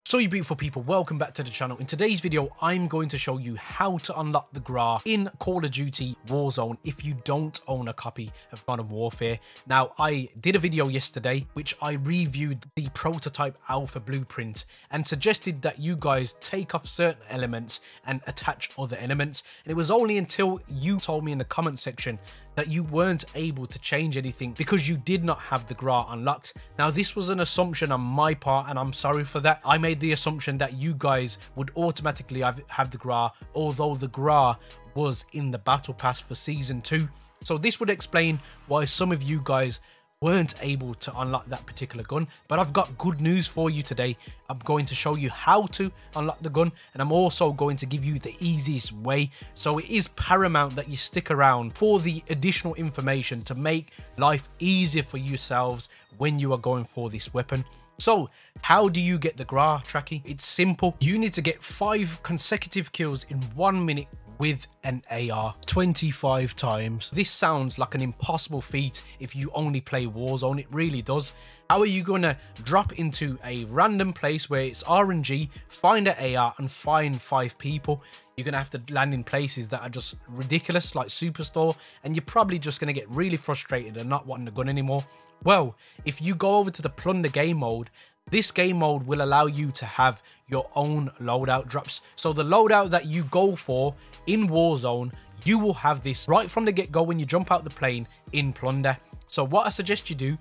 So you beautiful people, welcome back to the channel. In today's video, I'm going to show you how to unlock the GRAU in Call of Duty Warzone if you don't own a copy of Modern Warfare. Now, I did a video yesterday which I reviewed the prototype alpha blueprint and suggested that you guys take off certain elements and attach other elements. And it was only until you told me in the comment section that you weren't able to change anything because you did not have the GRAU unlocked. Now, this was an assumption on my part and I'm sorry for that. I made the assumption that you guys would automatically have the GRAU, although the GRAU was in the battle pass for season 2. So this would explain why some of you guys weren't able to unlock that particular gun. But I've got good news for you today. I'm going to show you how to unlock the gun, and I'm also going to give you the easiest way. So it is paramount that you stick around for the additional information to make life easier for yourselves when you are going for this weapon. So how do you get the GRAU, Trakky? It's simple. You need to get 5 consecutive kills in 1 minute with an AR 25 times. This sounds like an impossible feat if you only play Warzone. It really does. How are you gonna drop into a random place where it's RNG, find an AR and find 5 people? You're gonna have to land in places that are just ridiculous, like Superstore, and you're probably just gonna get really frustrated and not wanting the gun anymore. Well, if you go over to the plunder game mode, this game mode will allow you to have your own loadout drops. So the loadout that you go for in Warzone, you will have this right from the get-go when you jump out the plane in plunder. So what I suggest you do,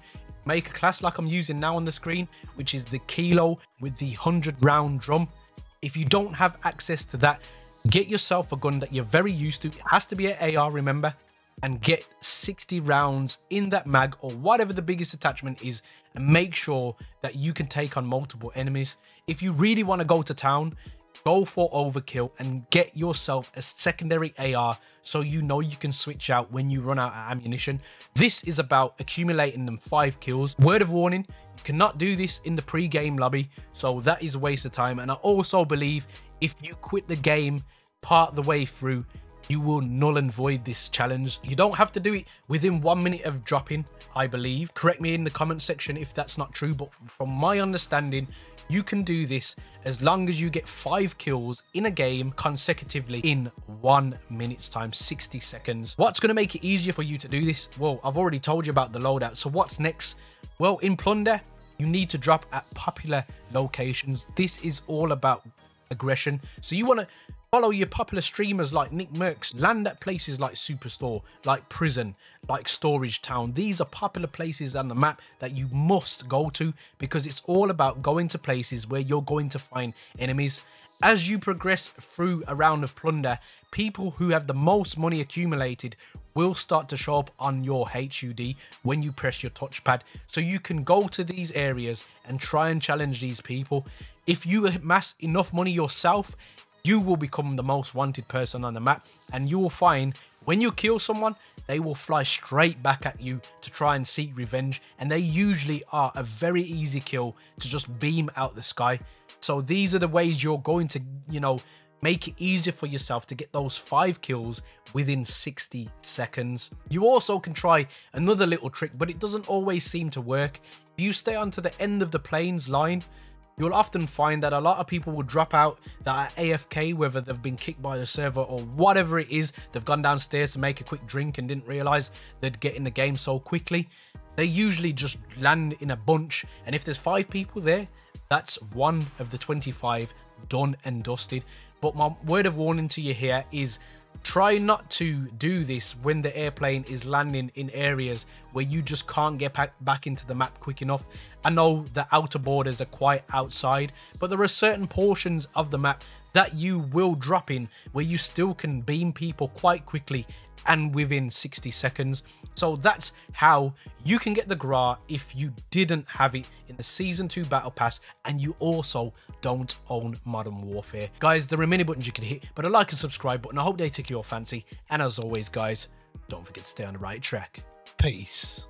make a class like I'm using now on the screen, which is the Kilo with the 100 round drum. If you don't have access to that, get yourself a gun that you're very used to. It has to be an AR, remember, and get 60 rounds in that mag or whatever the biggest attachment is, and make sure that you can take on multiple enemies. If you really want to go to town, go for overkill and get yourself a secondary AR so you know you can switch out when you run out of ammunition. This is about accumulating them 5 kills. Word of warning, you cannot do this in the pre-game lobby, so that is a waste of time. And I also believe if you quit the game part the way through, you will null and void this challenge. You don't have to do it within 1 minute of dropping, I believe. Correct me in the comment section if that's not true, but from my understanding, you can do this as long as you get 5 kills in a game consecutively in 1 minute's time, 60 seconds. What's going to make it easier for you to do this? Well, I've already told you about the loadout. So what's next? Well, in plunder, you need to drop at popular locations. This is all about aggression. So you want to follow your popular streamers like Nick Mercs, land at places like Superstore, like Prison, like Storage Town. These are popular places on the map that you must go to because it's all about going to places where you're going to find enemies. As you progress through a round of plunder, people who have the most money accumulated will start to show up on your HUD when you press your touchpad. So you can go to these areas and try and challenge these people. If you amass enough money yourself, you will become the most wanted person on the map, and you will find when you kill someone, they will fly straight back at you to try and seek revenge, and they usually are a very easy kill to just beam out the sky. So these are the ways you're going to, make it easier for yourself to get those 5 kills within 60 seconds. You also can try another little trick, but it doesn't always seem to work. If you stay onto the end of the plane's line, you'll often find that a lot of people will drop out that are AFK, whether they've been kicked by the server or whatever it is. They've gone downstairs to make a quick drink and didn't realize they'd get in the game so quickly. They usually just land in a bunch, and if there's 5 people there, that's 1 of the 25 done and dusted. But my word of warning to you here is try not to do this when the airplane is landing in areas where you just can't get back into the map quick enough. I know the outer borders are quite outside, but there are certain portions of the map that you will drop in where you still can beam people quite quickly and within 60 seconds. So that's how you can get the GRAU if you didn't have it in the Season 2 Battle Pass and you also don't own Modern Warfare. Guys, there are many buttons you can hit, but a like and subscribe button, I hope they tickle your fancy. And as always, guys, don't forget to stay on the right track. Peace.